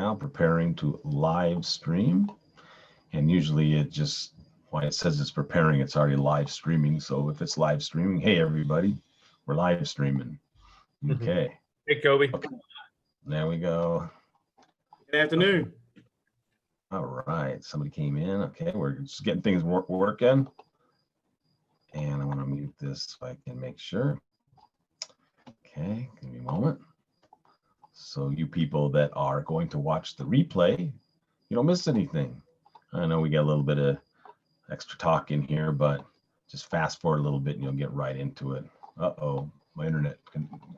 now, preparing to live stream. And usually why it says it's preparing, it's already live streaming. So if it's live streaming, hey, everybody, we're live streaming. Okay. Hey, Kobe. Okay. There we go. Good afternoon. All right. Somebody came in. Okay. We're just getting things working. And I want to mute this so I can make sure. Okay. Give me a moment. So you people that are going to watch the replay, you don't miss anything. I know we got a little bit of extra talk in here, but just fast forward a little bit and you'll get right into it. Uh-oh, my internet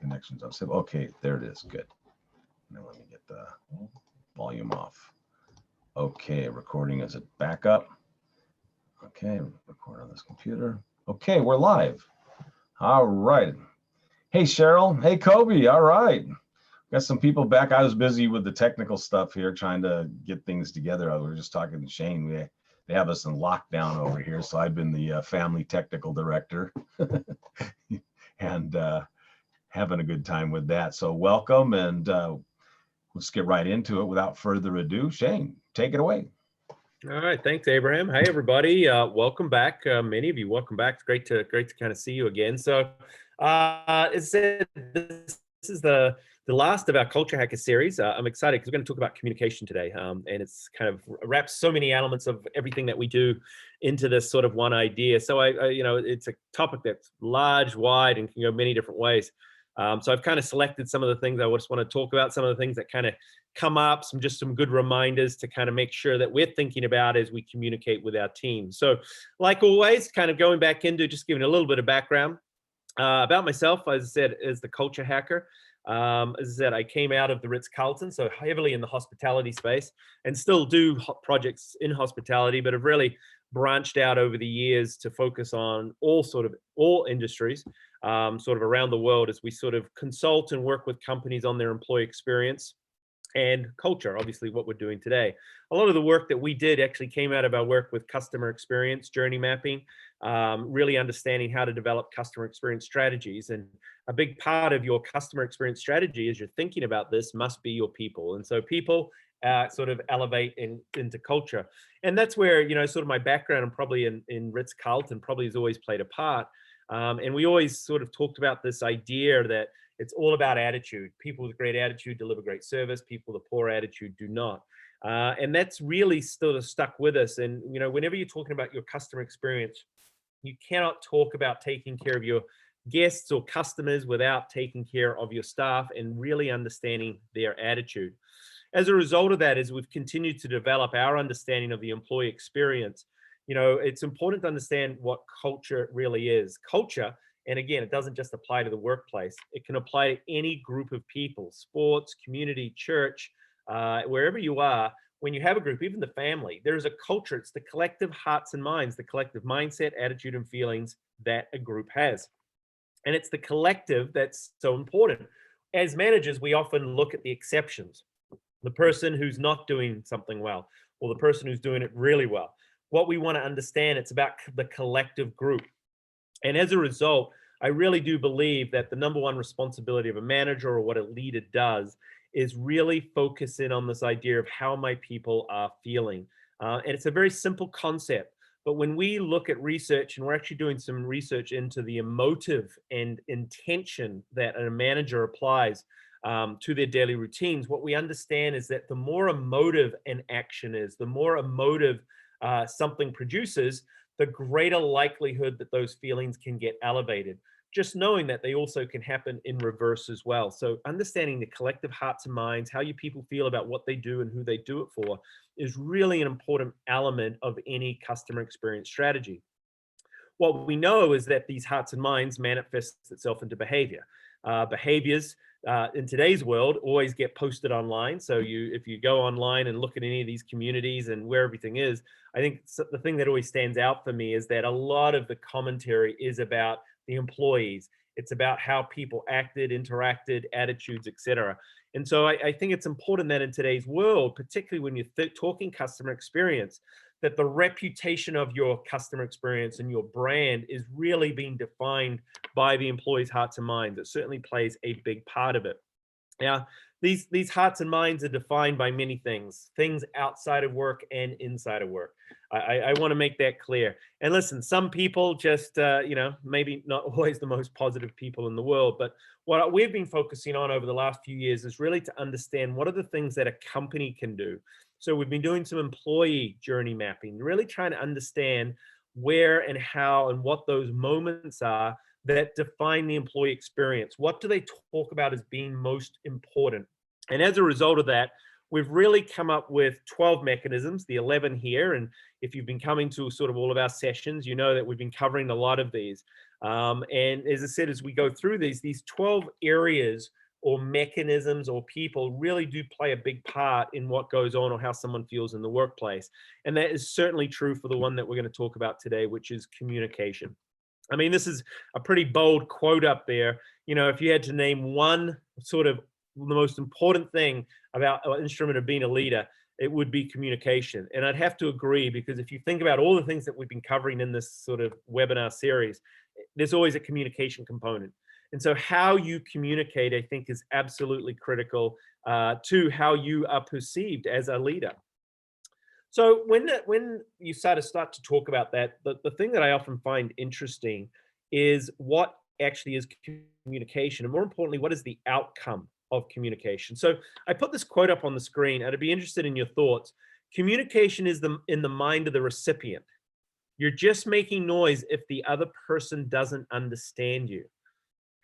connection's up. Okay, there it is. Good. Now let me get the volume off. Okay, recording as a backup. Okay, record on this computer. Okay, we're live. All right. Hey, Cheryl. Hey, Kobe. All right. Got some people back. I was busy with the technical stuff here, trying to get things together. We were just talking to Shane. They have us in lockdown over here, so I've been the family technical director and having a good time with that. So welcome, and let's get right into it without further ado. Shane, take it away. All right, thanks, Abraham. Hey, everybody, welcome back. Many of you, welcome back. It's great to kind of see you again. So, this is the last of our Culture Hacker series. I'm excited because we're going to talk about communication today, and it's kind of wraps so many elements of everything that we do into this sort of one idea. So it's a topic that's large, wide, and can go many different ways. So I've kind of selected some of the things I just want to talk about, some of the things that kind of come up, some good reminders to kind of make sure that we're thinking about as we communicate with our team. So like always, kind of going back into just giving a little bit of background about myself, as I said, as the Culture Hacker. As I said, I came out of the Ritz-Carlton, so heavily in the hospitality space, and still do projects in hospitality, but have really branched out over the years to focus on all industries, sort of around the world, as we sort of consult and work with companies on their employee experience and culture, obviously what we're doing today. A lot of the work that we did actually came out of our work with customer experience, journey mapping, really understanding how to develop customer experience strategies. And a big part of your customer experience strategy as you're thinking about this must be your people. And so people sort of elevate into culture. And that's where, sort of my background and probably in Ritz-Carlton probably has always played a part. And we always sort of talked about this idea that it's all about attitude. People with great attitude deliver great service. People with a poor attitude do not. And that's really still stuck with us. And, whenever you're talking about your customer experience, you cannot talk about taking care of your guests or customers without taking care of your staff and really understanding their attitude. As a result of that, as we've continued to develop our understanding of the employee experience, it's important to understand what culture really is. Culture, and again, it doesn't just apply to the workplace. It can apply to any group of people, sports, community, church, wherever you are. When you have a group, even the family, there's a culture. It's the collective hearts and minds, the collective mindset, attitude, and feelings that a group has. And it's the collective that's so important. As managers, we often look at the exceptions, the person who's not doing something well, or the person who's doing it really well. What we want to understand, it's about the collective group. And as a result, I really do believe that the number one responsibility of a manager or what a leader does is really focus in on this idea of how my people are feeling. And it's a very simple concept. But when we look at research, and we're actually doing some research into the emotive and intention that a manager applies to their daily routines, what we understand is that the more emotive an action is, the more emotive something produces, the greater likelihood that those feelings can get elevated. Just knowing that they also can happen in reverse as well. So understanding the collective hearts and minds, how your people feel about what they do and who they do it for, is really an important element of any customer experience strategy. What we know is that these hearts and minds manifest itself into behavior. Behaviors in today's world always get posted online. So if you go online and look at any of these communities and where everything is, I think the thing that always stands out for me is that a lot of the commentary is about the employees. It's about how people acted, interacted, attitudes, etc. And so I think it's important that in today's world, particularly when you're talking customer experience, that the reputation of your customer experience and your brand is really being defined by the employees' hearts and minds. It certainly plays a big part of it. Now, these hearts and minds are defined by many things outside of work and inside of work. I want to make that clear. And listen, some people just, maybe not always the most positive people in the world, but what we've been focusing on over the last few years is really to understand what are the things that a company can do. So we've been doing some employee journey mapping, really trying to understand where and how and what those moments are that define the employee experience. What do they talk about as being most important? And as a result of that, we've really come up with 12 mechanisms, the 11 here. And if you've been coming to sort of all of our sessions, you know that we've been covering a lot of these. And as I said, as we go through these 12 areas or mechanisms or people really do play a big part in what goes on or how someone feels in the workplace. And that is certainly true for the one that we're going to talk about today, which is communication. I mean, this is a pretty bold quote up there. You know, if you had to name one sort of the most important thing about an instrument of being a leader, it would be communication. And I'd have to agree, because if you think about all the things that we've been covering in this sort of webinar series, there's always a communication component. And so how you communicate, I think, is absolutely critical to how you are perceived as a leader. So when you start to talk about that, the thing that I often find interesting is what actually is communication, and more importantly, what is the outcome of communication. So I put this quote up on the screen, and I'd be interested in your thoughts. Communication is in the mind of the recipient. You're just making noise if the other person doesn't understand you.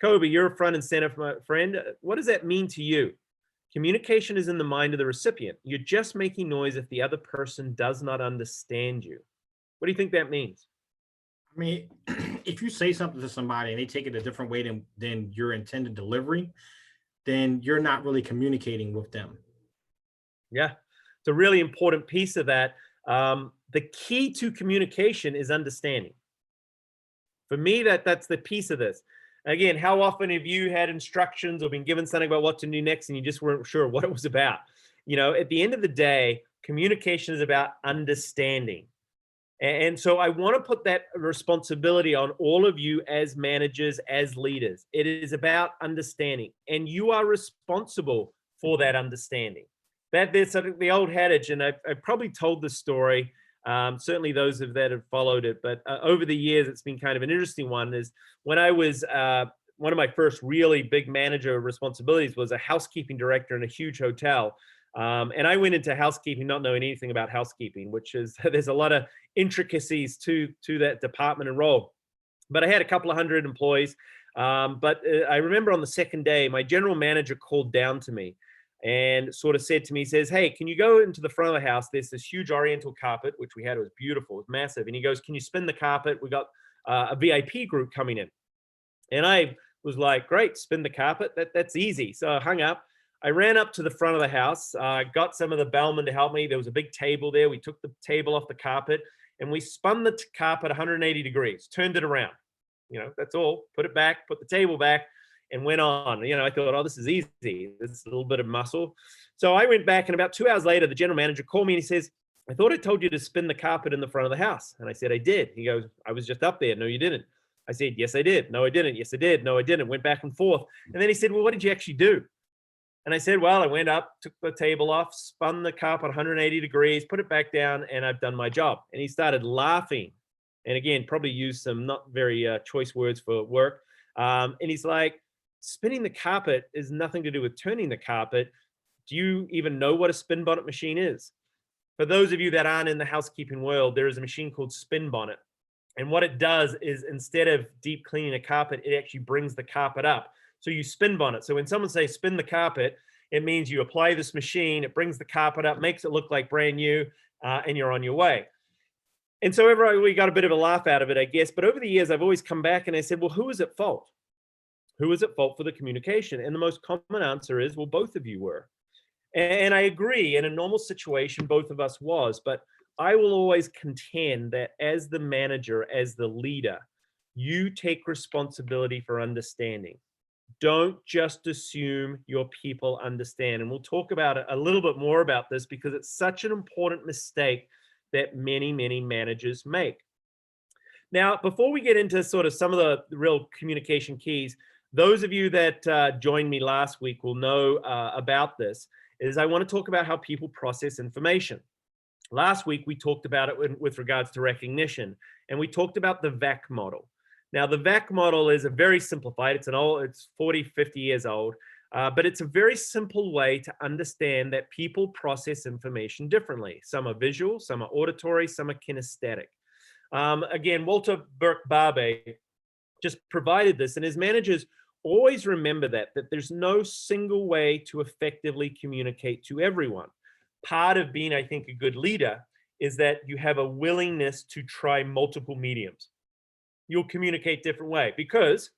Kobe, you're a front and center, my friend. What does that mean to you? Communication is in the mind of the recipient. You're just making noise if the other person does not understand you. What do you think that means? I mean, if you say something to somebody and they take it a different way than your intended delivery, then you're not really communicating with them. Yeah, it's a really important piece of that. The key to communication is understanding. For me, that's the piece of this. Again, how often have you had instructions or been given something about what to do next and you just weren't sure what it was about? You know, at the end of the day, communication is about understanding. And so I want to put that responsibility on all of you as managers, as leaders. It is about understanding, and you are responsible for that understanding. There's the old adage, and I've probably told this story, certainly those that have followed it, but over the years, it's been kind of an interesting one, is when I was, one of my first really big manager responsibilities was a housekeeping director in a huge hotel. And I went into housekeeping not knowing anything about housekeeping, which is, there's a lot of intricacies to that department and role. But I had a couple of hundred employees. But I remember on the second day, my general manager called down to me and sort of said to me, he says, "Hey, can you go into the front of the house? There's this huge Oriental carpet," which we had. It was beautiful. It was massive. And he goes, "Can you spin the carpet? We got a VIP group coming in." And I was like, "Great, spin the carpet. That's easy." So I hung up. I ran up to the front of the house, got some of the bellmen to help me. There was a big table there. We took the table off the carpet and we spun the carpet 180 degrees, turned it around. You know, that's all. Put it back, put the table back, and went on. You know, I thought, oh, this is easy. This is a little bit of muscle. So I went back, and about 2 hours later, the general manager called me and he says, "I thought I told you to spin the carpet in the front of the house." And I said, "I did." He goes, "I was just up there." "No, you didn't." I said, "Yes, I did." "No, I didn't." "Yes, I did." "No, I didn't." Went back and forth. And then he said, "Well, what did you actually do?" And I said, "Well, I went up, took the table off, spun the carpet 180 degrees, put it back down, and I've done my job." And he started laughing. And again, probably used some not very choice words for work. And he's like, "Spinning the carpet is nothing to do with turning the carpet. Do you even know what a spin bonnet machine is?" For those of you that aren't in the housekeeping world, there is a machine called Spin Bonnet. And what it does is, instead of deep cleaning a carpet, it actually brings the carpet up. So you spin bonnet. So when someone says spin the carpet, it means you apply this machine, it brings the carpet up, makes it look like brand new, and you're on your way. And so we got a bit of a laugh out of it, I guess. But over the years, I've always come back and I said, well, who is at fault? Who is at fault for the communication? And the most common answer is, well, both of you were. And I agree, in a normal situation, both of us was. But I will always contend that as the manager, as the leader, you take responsibility for understanding. Don't just assume your people understand. And we'll talk about it a little bit more about this, because it's such an important mistake that many, many managers make. Now, before we get into sort of some of the real communication keys, those of you that joined me last week will know about this, is I want to talk about how people process information. Last week, we talked about it with regards to recognition, and we talked about the VAC model. Now, the VAC model is a very simplified, it's 40, 50 years old, but it's a very simple way to understand that people process information differently. Some are visual, some are auditory, some are kinesthetic. Again, Walter Burke-Barbe just provided this, and his managers always remember that there's no single way to effectively communicate to everyone. Part of being, I think, a good leader is that you have a willingness to try multiple mediums. You'll communicate different way, because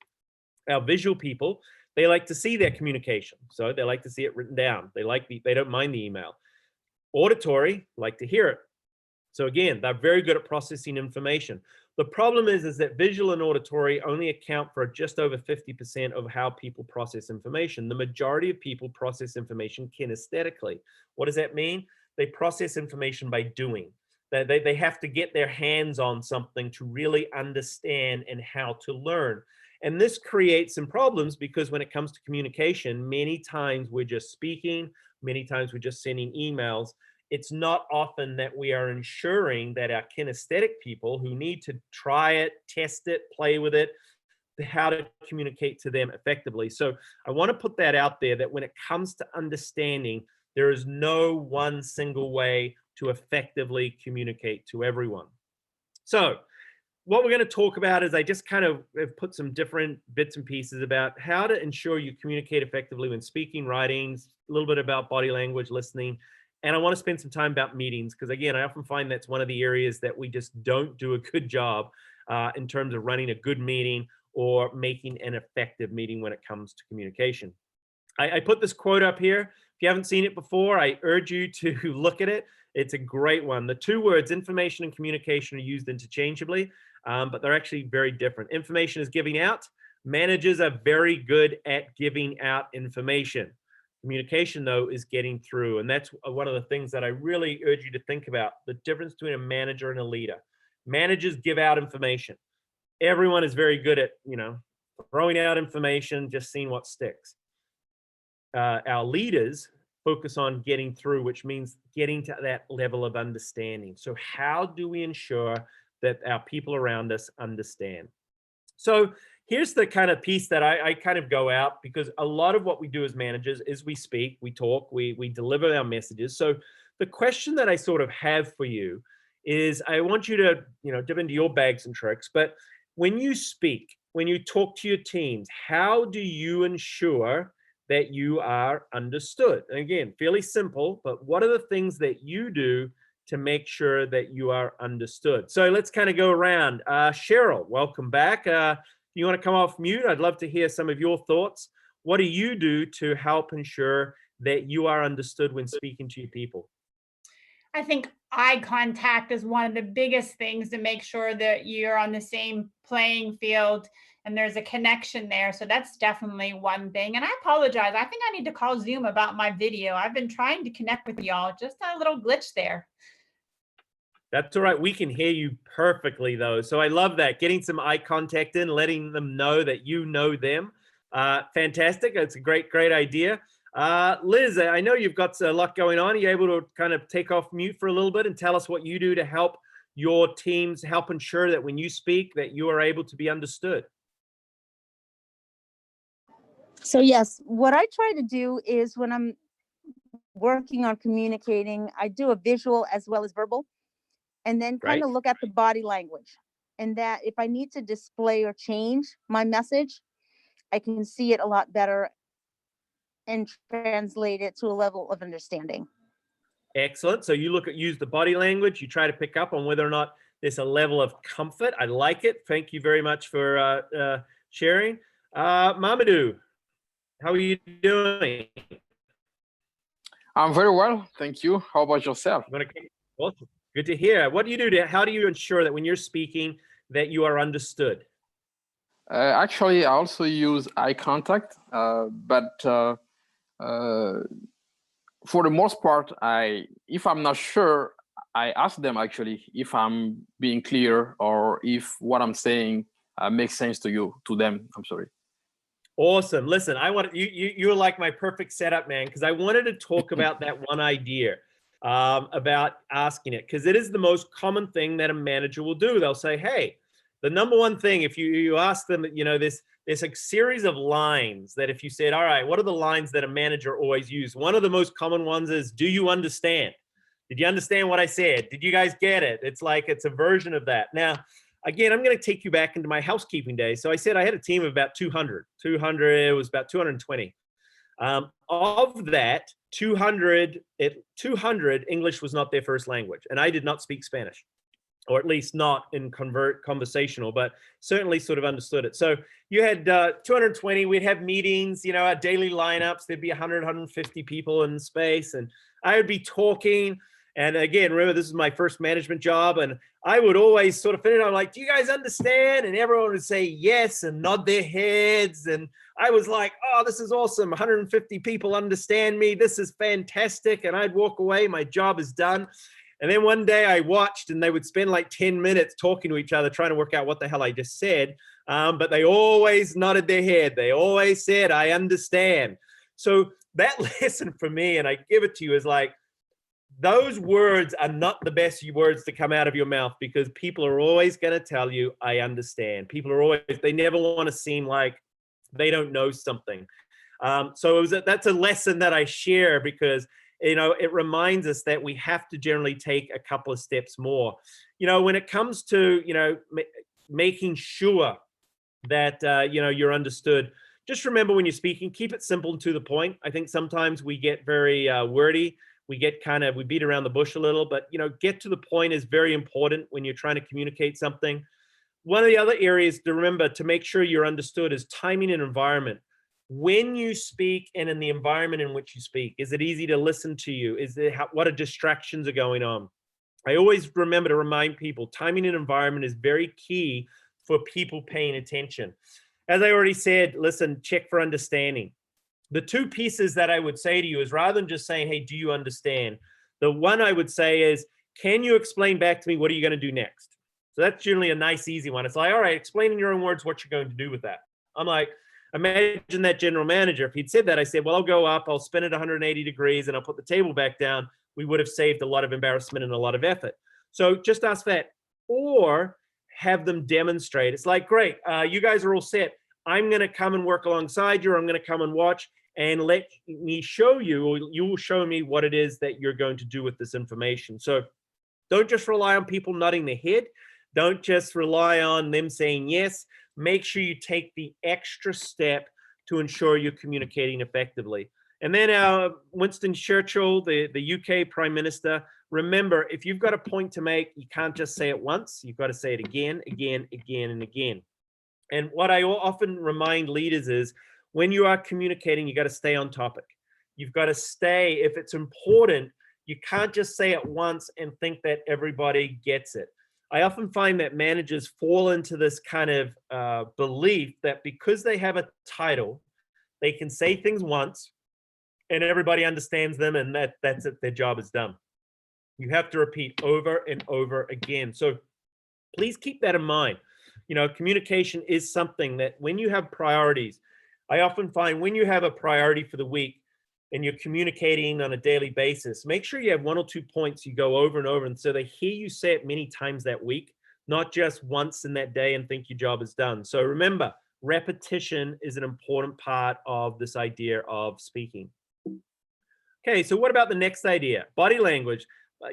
our visual people, they like to see their communication. So they like to see it written down. They don't mind the email. Auditory, like to hear it. So again, they're very good at processing information. The problem is that visual and auditory only account for just over 50% of how people process information. The majority of people process information kinesthetically. What does that mean? They process information by doing. They have to get their hands on something to really understand and how to learn. And this creates some problems, because when it comes to communication, many times we're just speaking, many times we're just sending emails. It's not often that we are ensuring that our kinesthetic people who need to try it, test it, play with it, how to communicate to them effectively. So I want to put that out there, that when it comes to understanding, there is no one single way to effectively communicate to everyone. So what we're going to talk about is, I just kind of have put some different bits and pieces about how to ensure you communicate effectively when speaking, writing, a little bit about body language, listening. And I want to spend some time about meetings, because again, I often find that's one of the areas that we just don't do a good job in terms of running a good meeting or making an effective meeting when it comes to communication. I put this quote up here. If you haven't seen it before, I urge you to look at it. It's a great one. The two words, information and communication, are used interchangeably, but they're actually very different. Information is giving out. Managers are very good at giving out information. Communication, though, is getting through. And that's one of the things that I really urge you to think about, the difference between a manager and a leader. Managers give out information. Everyone is very good at, throwing out information, just seeing what sticks. Our leaders focus on getting through, which means getting to that level of understanding. So how do we ensure that our people around us understand? So here's the kind of piece that I kind of go out, because a lot of what we do as managers is we speak, we talk, we deliver our messages. So the question that I sort of have for you is, I want you to, dip into your bags and tricks, but when you speak, when you talk to your teams, how do you ensure that you are understood? And again, fairly simple, but what are the things that you do to make sure that you are understood? So let's kind of go around. Cheryl, welcome back. You want to come off mute? I'd love to hear some of your thoughts. What do you do to help ensure that you are understood when speaking to your people? I think eye contact is one of the biggest things to make sure that you're on the same playing field and there's a connection there. So that's definitely one thing. And I apologize. I think I need to call Zoom about my video. I've been trying to connect with y'all, just a little glitch there. That's all right. We can hear you perfectly, though. So I love that. Getting some eye contact in, letting them know that you know them. Fantastic. That's a great idea. Liz, I know you've got a lot going on. Are you able to kind of take off mute for a little bit and tell us what you do to help your teams, help ensure that when you speak, that you are able to be understood? So yes, what I try to do is, when I'm working on communicating, I do a visual as well as verbal, and then kind of look at the body language. And that if I need to display or change my message, I can see it a lot better and translate it to a level of understanding. Excellent. So you use the body language, you try to pick up on whether or not there's a level of comfort. I like it. Thank you very much for sharing. Mamadou, how are you doing? I'm very well, thank you. How about yourself? Awesome. Good to hear. What do you do how do you ensure that when you're speaking that you are understood? Actually, I also use eye contact, but for the most part, if I'm not sure, I ask them actually if I'm being clear or if what I'm saying makes sense to them. I'm sorry. Awesome. Listen, I want you're like my perfect setup, man, because I wanted to talk about that one idea about asking it, because it is the most common thing that a manager will do. They'll say, hey, the number one thing, if you ask them, you know, there's a series of lines that if you said, all right, what are the lines that a manager always use? One of the most common ones is, do you understand? Did you understand what I said? Did you guys get it? It's like, it's a version of that. Now, again, I'm going to take you back into my housekeeping days. So I said I had a team of about 200. It was about 220. Of that, 200 English was not their first language, and I did not speak Spanish, or at least not in conversational, but certainly sort of understood it. So you had 220. We'd have meetings, you know, our daily lineups. There'd be 100, 150 people in space, and I would be talking. And again, remember, this is my first management job, and I would always sort of finish. I'm like, do you guys understand? And everyone would say yes and nod their heads. And I was like, oh, this is awesome. 150 people understand me. This is fantastic. And I'd walk away. My job is done. And then one day I watched, and they would spend like 10 minutes talking to each other, trying to work out what the hell I just said. But they always nodded their head. They always said, I understand. So that lesson for me, and I give it to you, is like, those words are not the best words to come out of your mouth, because people are always going to tell you, I understand. People are always, they never want to seem like they don't know something. So that's a lesson that I share, because, you know, it reminds us that we have to generally take a couple of steps more. You know, when it comes to, you know, making sure that, you know, you're understood, just remember when you're speaking, keep it simple and to the point. I think sometimes we get very wordy. We beat around the bush a little, but, you know, get to the point is very important when you're trying to communicate something. One of the other areas to remember to make sure you're understood is timing and environment. When you speak and in the environment in which you speak, is it easy to listen to you? What are distractions are going on? I always remember to remind people, timing and environment is very key for people paying attention. As I already said, listen, check for understanding. The two pieces that I would say to you is, rather than just saying, hey, do you understand? The one I would say is, can you explain back to me, what are you going to do next? So that's generally a nice, easy one. It's like, all right, explain in your own words what you're going to do with that. I'm like, imagine that general manager. If he'd said that, I said, well, I'll go up, I'll spin it 180 degrees, and I'll put the table back down. We would have saved a lot of embarrassment and a lot of effort. So just ask that, or have them demonstrate. It's like, great, you guys are all set. I'm going to come and work alongside you, or I'm going to come and watch, and let me show you, or you will show me what it is that you're going to do with this information. So don't just rely on people nodding their head. Don't just rely on them saying yes. Make sure you take the extra step to ensure you're communicating effectively. And then Winston Churchill, the UK Prime Minister, remember, if you've got a point to make, you can't just say it once. You've got to say it again, again, again, and again. And what I often remind leaders is, when you are communicating, you got to stay on topic. You've got to stay, if it's important, you can't just say it once and think that everybody gets it. I often find that managers fall into this kind of belief that because they have a title, they can say things once and everybody understands them, and that's it, their job is done. You have to repeat over and over again. So please keep that in mind. You know, communication is something that when you have priorities, I often find when you have a priority for the week and you're communicating on a daily basis, make sure you have one or 2 points you go over and over, and so they hear you say it many times that week, not just once in that day and think your job is done. So remember, repetition is an important part of this idea of speaking. Okay, so what about the next idea? Body language.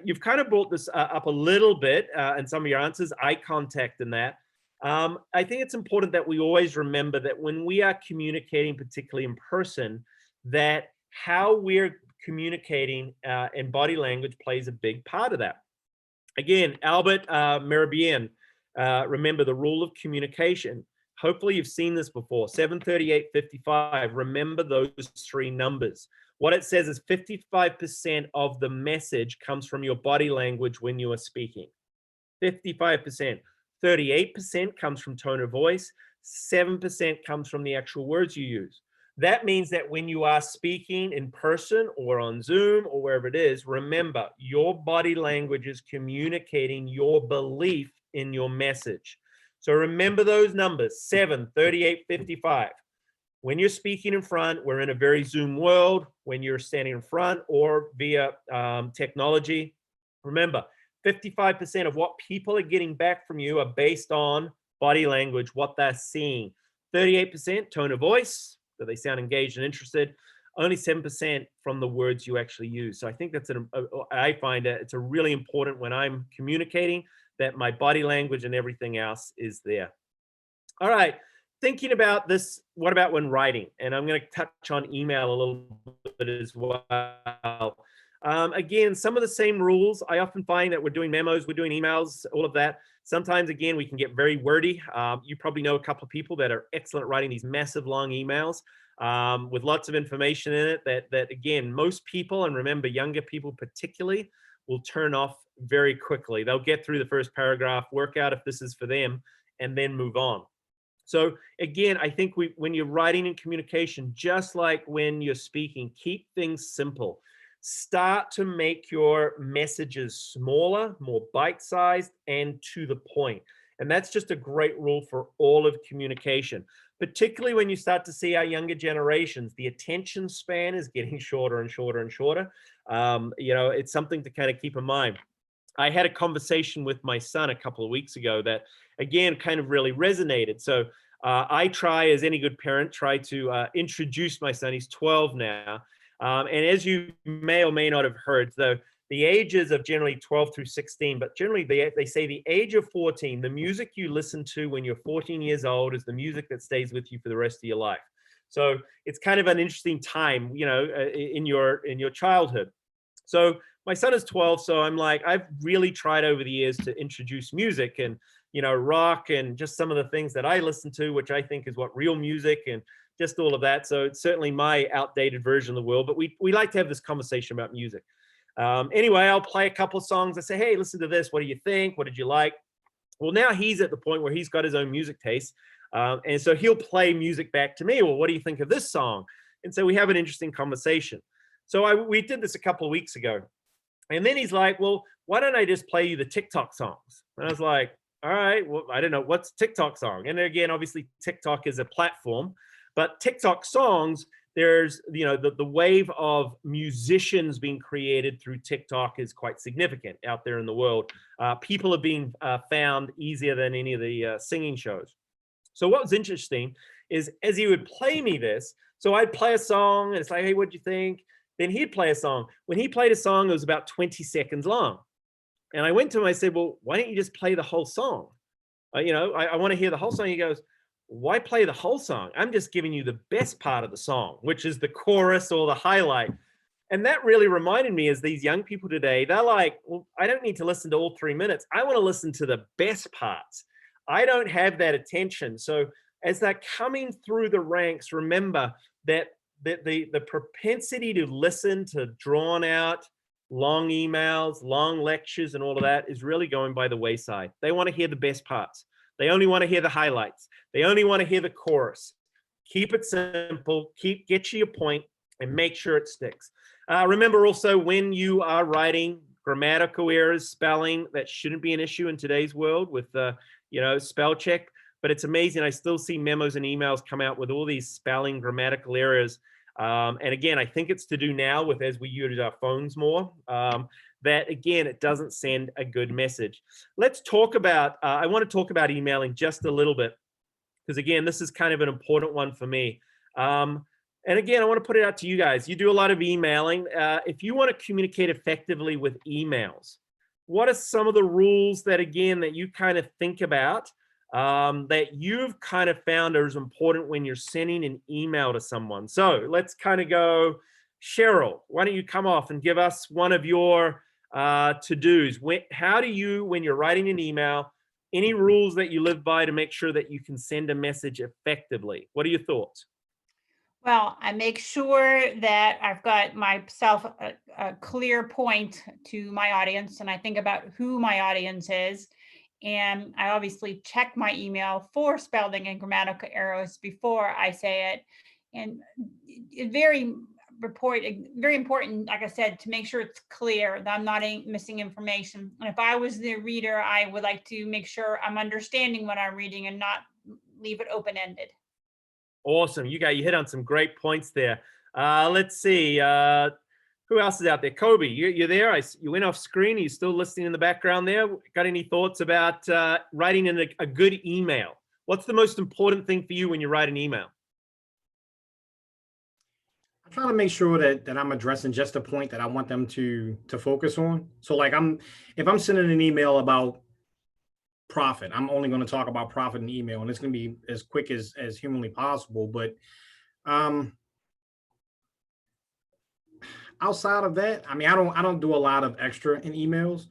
You've kind of brought this up a little bit in some of your answers, eye contact and that. I think it's important that we always remember that when we are communicating, particularly in person, that how we're communicating and body language plays a big part of that. Again, Albert Mehrabian, remember the rule of communication. Hopefully you've seen this before, 738-55. Remember those three numbers. What it says is 55% of the message comes from your body language when you are speaking. 55%. 38% comes from tone of voice. 7% comes from the actual words you use. That means that when you are speaking in person or on Zoom or wherever it is, remember your body language is communicating your belief in your message. So remember those numbers, 7, 38, 55. when you're speaking in front, we're in a very Zoom world. When you're standing in front or via technology, remember, 55% of what people are getting back from you are based on body language, what they're seeing. 38% tone of voice, that they sound engaged and interested. Only 7% from the words you actually use. So I think that's I find it's a really important when I'm communicating that my body language and everything else is there. All right, thinking about this, what about when writing? And I'm going to touch on email a little bit as well. Again, some of the same rules. I often find that we're doing memos, we're doing emails, all of that. Sometimes, again, we can get very wordy. You probably know a couple of people that are excellent at writing these massive long emails with lots of information in it that again, most people, and remember younger people particularly, will turn off very quickly. They'll get through the first paragraph, work out if this is for them, and then move on. So again, I think when you're writing in communication, just like when you're speaking, keep things simple. Start to make your messages smaller, more bite-sized, and to the point. And that's just a great rule for all of communication, particularly when you start to see our younger generations. The attention span is getting shorter and shorter and shorter. You know, it's something to kind of keep in mind. I had a conversation with my son a couple of weeks ago that, again, kind of really resonated. So I try, as any good parent, try to introduce my son. He's 12 now. And as you may or may not have heard, the ages of generally 12 through 16, but generally they say the age of 14, the music you listen to when you're 14 years old is the music that stays with you for the rest of your life. So it's kind of an interesting time, you know, in your childhood. So my son is 12, so I'm like, I've really tried over the years to introduce music and, you know, rock and just some of the things that I listen to, which I think is what real music and just all of that. So it's certainly my outdated version of the world, but we like to have this conversation about music. Anyway, I'll play a couple of songs. I say, hey, listen to this. What do you think? What did you like? Well, now he's at the point where he's got his own music taste. And so he'll play music back to me. Well, what do you think of this song? And so we have an interesting conversation. So we did this a couple of weeks ago. And then he's like, well, why don't I just play you the TikTok songs? And I was like, all right, well, I don't know, what's TikTok song? And again, obviously TikTok is a platform, but TikTok songs, there's, you know, the wave of musicians being created through TikTok is quite significant out there in the world. People are being found easier than any of the singing shows. So what was interesting is as he would play me this, so I'd play a song and it's like, hey, what'd you think? Then he'd play a song. When he played a song, it was about 20 seconds long. And I went to him, I said, well, why don't you just play the whole song? You know, I want to hear the whole song. He goes, why play the whole song? I'm just giving you the best part of the song, which is the chorus or the highlight. And that really reminded me, as these young people today, they're like, well, I don't need to listen to all 3 minutes. I want to listen to the best parts. I don't have that attention. So as they're coming through the ranks, remember that the propensity to listen to drawn out, long emails, long lectures, and all of that is really going by the wayside. They want to hear the best parts. They only want to hear the highlights. They only want to hear the chorus. Keep it simple, get you your point, and make sure it sticks. Remember also, when you are writing, grammatical errors, spelling, that shouldn't be an issue in today's world with, you know, spell check. But it's amazing. I still see memos and emails come out with all these spelling, grammatical errors. And again, I think it's to do now with, as we use our phones more, that again, it doesn't send a good message. Let's talk about, I want to talk about emailing just a little bit, because again, this is kind of an important one for me. And again, I want to put it out to you guys. You do a lot of emailing. If you want to communicate effectively with emails, what are some of the rules that, again, that you kind of think about that you've kind of found are as important when you're sending an email to someone? So let's kind of go, Cheryl, why don't you come off and give us one of your to-dos? How do you, when you're writing an email, any rules that you live by to make sure that you can send a message effectively? What are your thoughts? Well, I make sure that I've got myself a clear point to my audience, and I think about who my audience is. And I obviously check my email for spelling and grammatical errors before I say it. And it's very important, like I said, to make sure it's clear that I'm not missing information. And if I was the reader, I would like to make sure I'm understanding what I'm reading and not leave it open-ended. Awesome. You hit on some great points there. Let's see. Who else is out there? Kobe, you're there. You went off screen. Are you still listening in the background there? Got any thoughts about writing in a good email? What's the most important thing for you when you write an email? I try to make sure that I'm addressing just the point that I want them to focus on. So like if I'm sending an email about profit, I'm only going to talk about profit in email, and it's going to be as quick as humanly possible. But outside of that, I mean, I don't do a lot of extra in emails.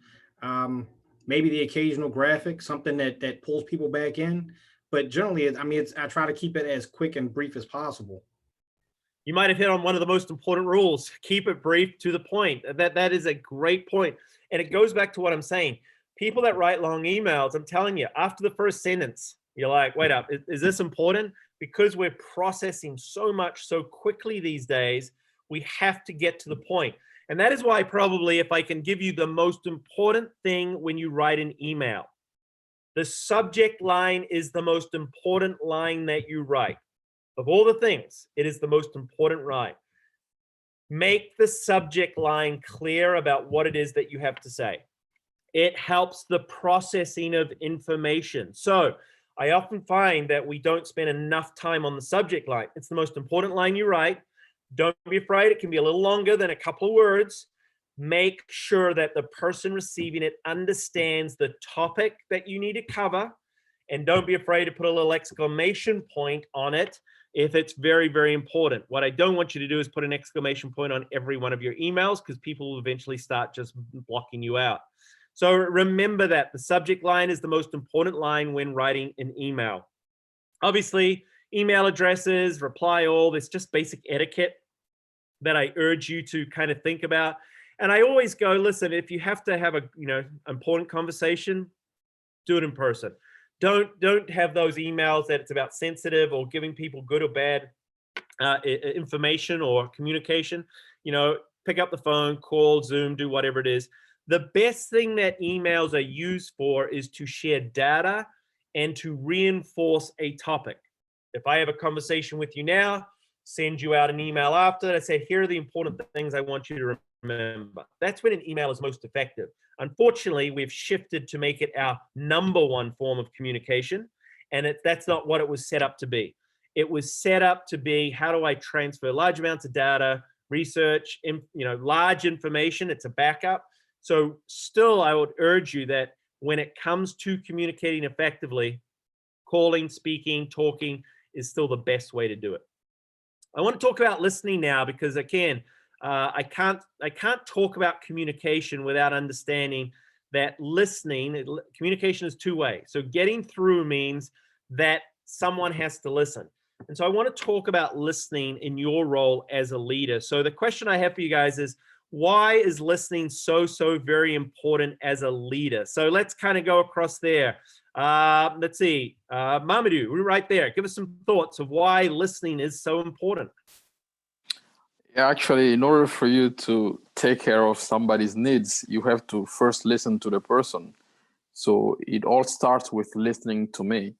Maybe the occasional graphic, something that pulls people back in. But generally, I mean, I try to keep it as quick and brief as possible. You might have hit on one of the most important rules. Keep it brief, to the point. That is a great point. And it goes back to what I'm saying. People that write long emails, I'm telling you, after the first sentence, you're like, wait up, is this important? Because we're processing so much so quickly these days, we have to get to the point. And that is why probably, if I can give you the most important thing when you write an email, the subject line is the most important line that you write. Of all the things, it is the most important line. Make the subject line clear about what it is that you have to say. It helps the processing of information. So I often find that we don't spend enough time on the subject line. It's the most important line you write. Don't be afraid. It can be a little longer than a couple of words. Make sure that the person receiving it understands the topic that you need to cover. And don't be afraid to put a little exclamation point on it if it's very, very important. What I don't want you to do is put an exclamation point on every one of your emails, because people will eventually start just blocking you out. So remember that the subject line is the most important line when writing an email. Obviously, email addresses, reply all, it's just basic etiquette that I urge you to kind of think about. And I always go, listen, if you have to have a important conversation, do it in person. Don't have those emails that it's about sensitive or giving people good or bad information or communication. Pick up the phone, call, Zoom, do whatever it is. The best thing that emails are used for is to share data and to reinforce a topic. If I have a conversation with you now, send you out an email after, I say, here are the important things I want you to remember. That's when an email is most effective. Unfortunately, we've shifted to make it our number one form of communication, and that's not what it was set up to be. It was set up to be, how do I transfer large amounts of data, research, large information? It's a backup. So still, I would urge you that when it comes to communicating effectively, calling, speaking, talking is still the best way to do it. I want to talk about listening now, because again, I can't talk about communication without understanding that communication is two-way. So getting through means that someone has to listen. And so I want to talk about listening in your role as a leader. So the question I have for you guys is, why is listening so very important as a leader? So let's kind of go across there. Let's see, Mamadou, we're right there. Give us some thoughts of why listening is so important. Yeah, actually, in order for you to take care of somebody's needs, you have to first listen to the person. So it all starts with listening to me.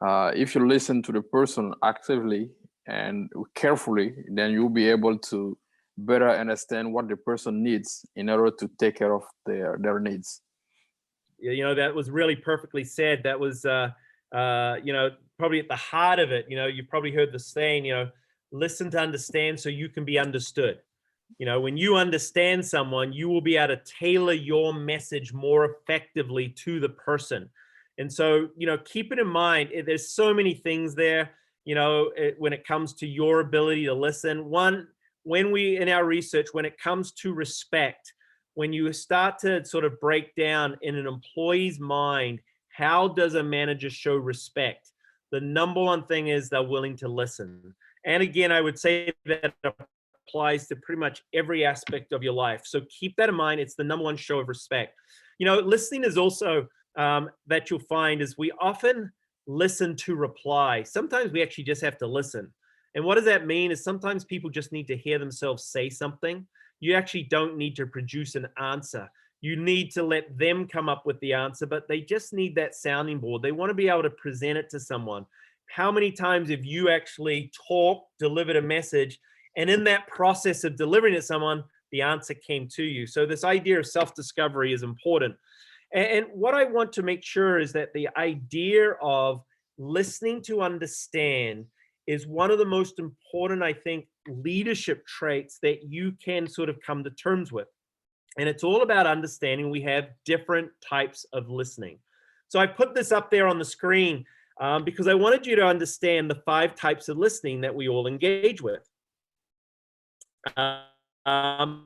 If you listen to the person actively and carefully, then you'll be able to better understand what the person needs in order to take care of their needs. That was really perfectly said. That was, probably at the heart of it. You've probably heard the saying, listen to understand so you can be understood. When you understand someone, you will be able to tailor your message more effectively to the person. And so, keep it in mind, there's so many things there, when it comes to your ability to listen. One, in our research, when it comes to respect, when you start to sort of break down in an employee's mind, how does a manager show respect? The number one thing is they're willing to listen. And again, I would say that applies to pretty much every aspect of your life. So keep that in mind. It's the number one show of respect. Listening is also that you'll find is we often listen to reply. Sometimes we actually just have to listen. And what does that mean is sometimes people just need to hear themselves say something. You actually don't need to produce an answer. You need to let them come up with the answer, but they just need that sounding board. They want to be able to present it to someone. how many times have you actually talked, delivered a message, and in that process of delivering it to someone, the answer came to you? So this idea of self-discovery is important. And what I want to make sure is that the idea of listening to understand is one of the most important, I think, leadership traits that you can sort of come to terms with. And it's all about understanding we have different types of listening. So I put this up there on the screen because I wanted you to understand the 5 types of listening that we all engage with. It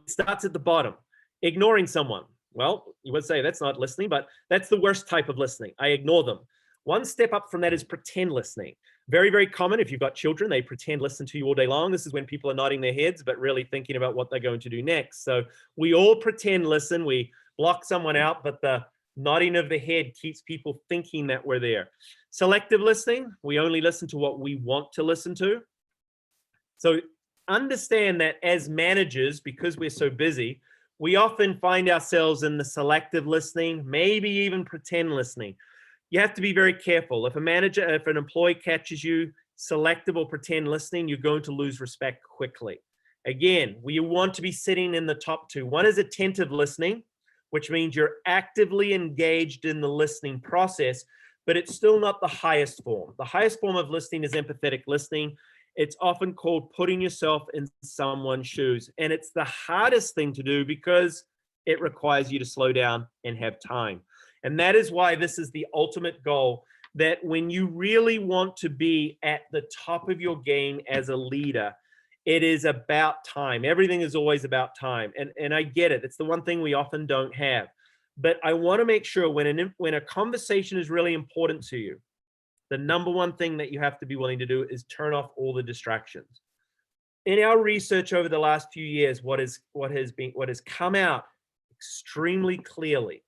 starts at the bottom. Ignoring someone. Well, you would say that's not listening, but that's the worst type of listening. I ignore them. One step up from that is pretend listening. Very, very common. If you've got children, they pretend listen to you all day long. This is when people are nodding their heads, but really thinking about what they're going to do next. So we all pretend listen. We block someone out, but the nodding of the head keeps people thinking that we're there. Selective listening. We only listen to what we want to listen to. So understand that as managers, because we're so busy, we often find ourselves in the selective listening, maybe even pretend listening. You have to be very careful. If an employee catches you selective or pretend listening, you're going to lose respect quickly. Again, we want to be sitting in the top 2. One is attentive listening, which means you're actively engaged in the listening process, but it's still not the highest form. The highest form of listening is empathetic listening. It's often called putting yourself in someone's shoes. And it's the hardest thing to do because it requires you to slow down and have time. And that is why this is the ultimate goal, that when you really want to be at the top of your game as a leader, it is about time. Everything is always about time. And I get it. It's the one thing we often don't have. But I want to make sure when a conversation is really important to you, the number one thing that you have to be willing to do is turn off all the distractions. In our research over the last few years, what has come out extremely clearly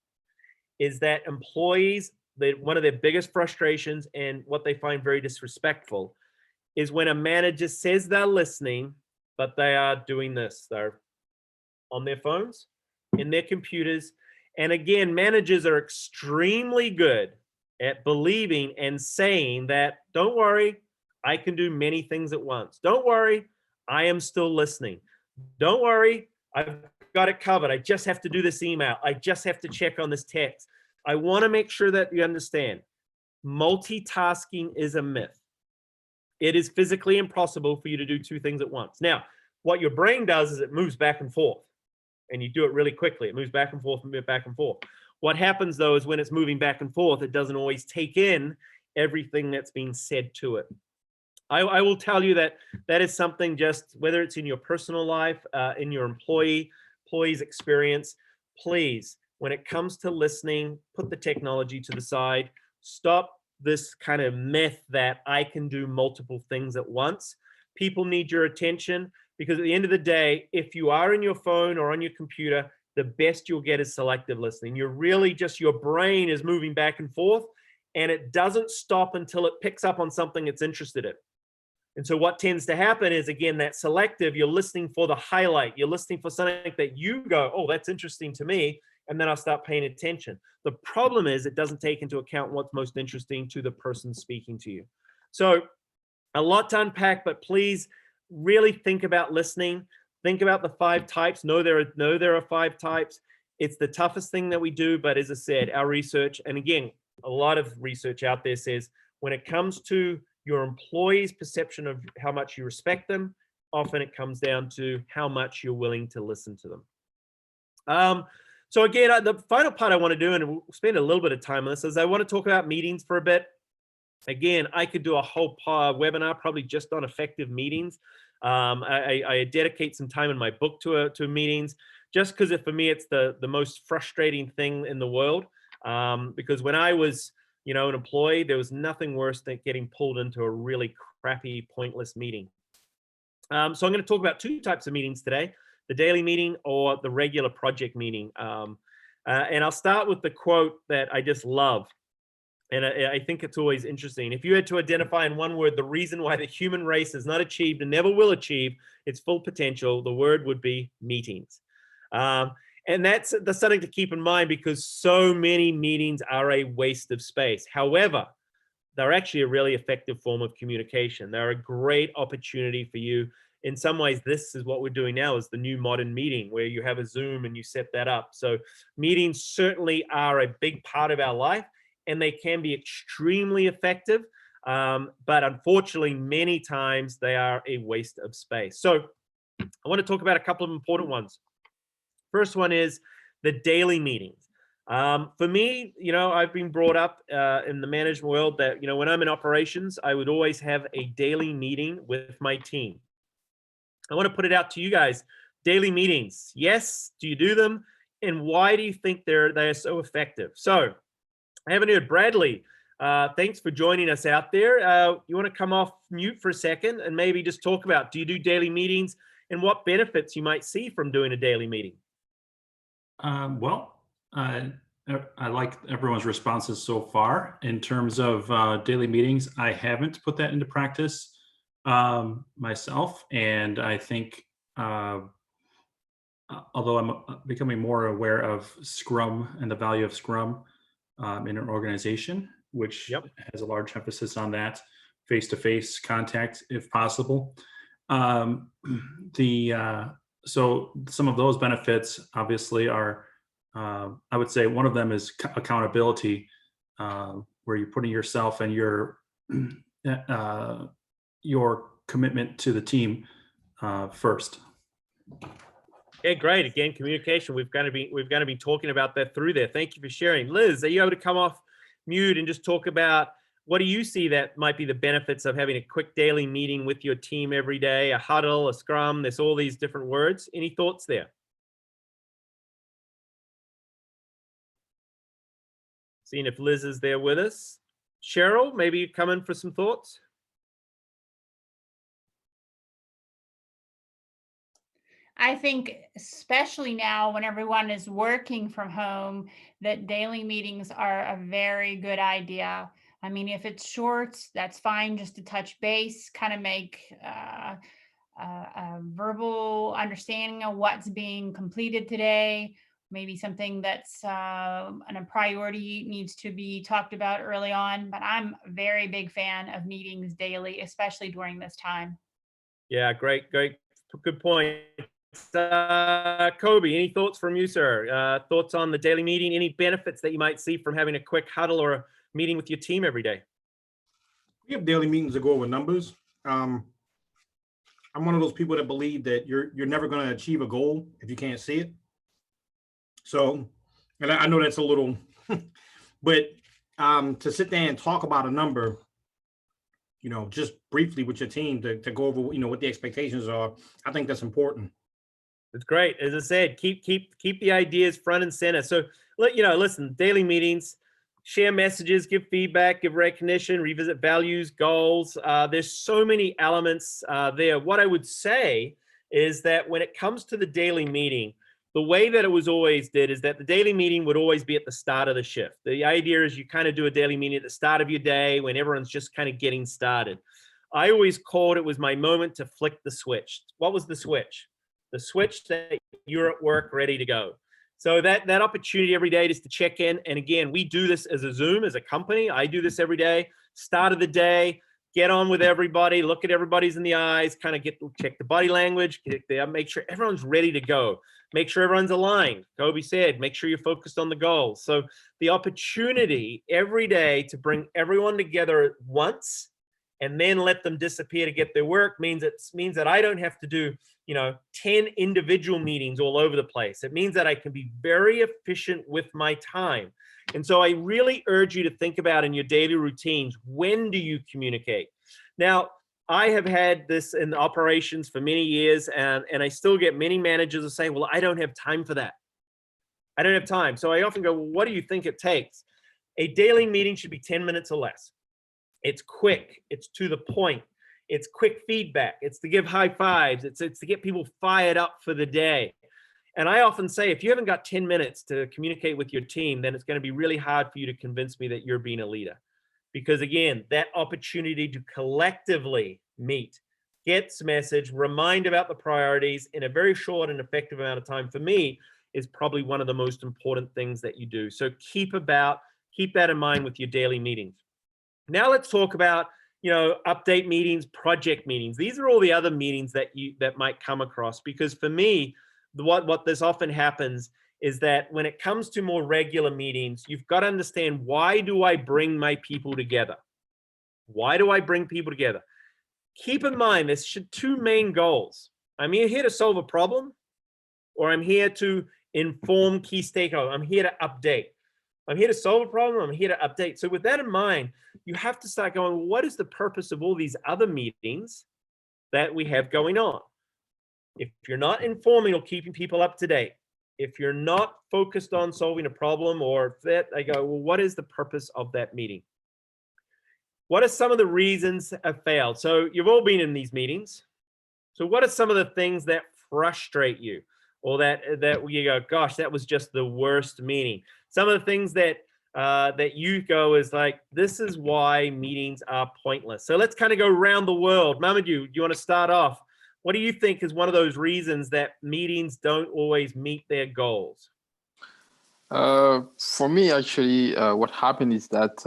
is that employees, one of their biggest frustrations and what they find very disrespectful is when a manager says they're listening, but they are doing this. They're on their phones, in their computers. And again, managers are extremely good at believing and saying that, don't worry, I can do many things at once. Don't worry, I am still listening. Don't worry, I've got it covered. I just have to do this email. I just have to check on this text. I want to make sure that you understand multitasking is a myth. It is physically impossible for you to do 2 things at once. Now, what your brain does is it moves back and forth, and you do it really quickly. It moves back and forth, back and forth. What happens though is when it's moving back and forth, it doesn't always take in everything that's being said to it. I will tell you that is something, just whether it's in your personal life, in your employees' experience, please, when it comes to listening, put the technology to the side. Stop this kind of myth that I can do multiple things at once. People need your attention, because at the end of the day, if you are in your phone or on your computer, the best you'll get is selective listening. You're really just, your brain is moving back and forth, and it doesn't stop until it picks up on something it's interested in. And so what tends to happen is, again, that selective, you're listening for the highlight. You're listening for something that you go, oh, that's interesting to me, and then I'll start paying attention. The problem is it doesn't take into account what's most interesting to the person speaking to you. So a lot to unpack, but please really think about listening. Think about the 5 types. Know there are 5 types. It's the toughest thing that we do, but as I said, our research, and again, a lot of research out there says when it comes to your employees' perception of how much you respect them, often it comes down to how much you're willing to listen to them. So again, the final part I want to do, and we'll spend a little bit of time on this, is I want to talk about meetings for a bit. Again, I could do a whole webinar probably just on effective meetings. I dedicate some time in my book to meetings, just because for me it's the most frustrating thing in the world. Because when I was an employee, there was nothing worse than getting pulled into a really crappy, pointless meeting. So I'm going to talk about 2 types of meetings today: the daily meeting or the regular project meeting. And I'll start with the quote that I just love. And I think it's always interesting. If you had to identify in one word the reason why the human race has not achieved and never will achieve its full potential, the word would be meetings. And that's something to keep in mind, because so many meetings are a waste of space. However, they're actually a really effective form of communication. They're a great opportunity for you. In some ways, this is what we're doing now, is the new modern meeting, where you have a Zoom and you set that up. So meetings certainly are a big part of our life, and they can be extremely effective. But unfortunately, many times they are a waste of space. So I want to talk about a couple of important ones. First one is the daily meetings. For me, I've been brought up in the management world that, when I'm in operations, I would always have a daily meeting with my team. I want to put it out to you guys. Daily meetings, yes, do you do them? And why do you think they are so effective? So I haven't heard Bradley. Thanks for joining us out there. You want to come off mute for a second and maybe just talk about, do you do daily meetings and what benefits you might see from doing a daily meeting? I like everyone's responses so far. In terms of daily meetings, I haven't put that into practice myself. And I think, although I'm becoming more aware of Scrum and the value of Scrum in an organization, which has a large emphasis on that face-to-face contact if possible. So some of those benefits obviously are, I would say one of them is accountability, where you're putting yourself and your commitment to the team first. Okay, great. Again, communication. We've got to be talking about that through there. Thank you for sharing. Liz, are you able to come off mute and just talk about what do you see that might be the benefits of having a quick daily meeting with your team every day, a huddle, a scrum? There's all these different words. Any thoughts there? Seeing if Liz is there with us. Cheryl, maybe you come in for some thoughts. I think especially now when everyone is working from home, that daily meetings are a very good idea. I mean, if it's short, that's fine, just to touch base, kind of make a verbal understanding of what's being completed today. Maybe something that's a priority needs to be talked about early on. But I'm a very big fan of meetings daily, especially during this time. Yeah, great. Good point. Kobe, any thoughts from you, sir? Thoughts on the daily meeting? Any benefits that you might see from having a quick huddle or a meeting with your team every day? We have daily meetings that go over numbers. I'm one of those people that believe that you're never going to achieve a goal if you can't see it. So, and I know that's a little, but to sit there and talk about a number, just briefly with your team to go over, what the expectations are, I think that's important. It's great. As I said, keep the ideas front and center. So, listen, daily meetings, share messages, give feedback, give recognition, revisit values, goals. There's so many elements there. What I would say is that when it comes to the daily meeting, the way that it was always did is that the daily meeting would always be at the start of the shift. The idea is you kind of do a daily meeting at the start of your day when everyone's just kind of getting started. I always called it was my moment to flick the switch. What was the switch? The switch that you're at work ready to go. So that opportunity every day just to check in. And again, we do this as a Zoom, as a company. I do this every day. Start of the day, get on with everybody, look at everybody's in the eyes, kind of check the body language, make sure everyone's ready to go. Make sure everyone's aligned. Kobe said, make sure you're focused on the goals. So the opportunity every day to bring everyone together at once and then let them disappear to get their work means that I don't have to do 10 individual meetings all over the place. It means that I can be very efficient with my time. And so I really urge you to think about in your daily routines, when do you communicate? Now, I have had this in operations for many years, and I still get many managers who say, well, I don't have time for that. I don't have time. So I often go, well, what do you think it takes? A daily meeting should be 10 minutes or less. It's quick. It's to the point. It's quick feedback. It's to give high fives. It's to get people fired up for the day. And I often say, if you haven't got 10 minutes to communicate with your team, then it's going to be really hard for you to convince me that you're being a leader. Because again, that opportunity to collectively meet, get some message, remind about the priorities in a very short and effective amount of time, for me, is probably one of the most important things that you do. So keep that in mind with your daily meetings. Now let's talk about, update meetings, project meetings. These are all the other meetings that might come across, because for me, what this often happens is that when it comes to more regular meetings, you've got to understand, why do I bring my people together? Why do I bring people together? Keep in mind, there's two main goals. I'm here to solve a problem, or I'm here to inform key stakeholders. I'm here to update. I'm here to solve a problem. I'm here to update. So with that in mind, you have to start going, well, what is the purpose of all these other meetings that we have going on? If you're not informing or keeping people up to date, if you're not focused on solving a problem or that, I go, well, what is the purpose of that meeting? What are some of the reasons have failed? So you've all been in these meetings. So what are some of the things that frustrate you, or that you go, gosh, that was just the worst meeting? Some of the things that that you go is like, this is why meetings are pointless. So let's kind of go around the world. Mamadou, do you want to start off? What do you think is one of those reasons that meetings don't always meet their goals? For me, actually, what happened is that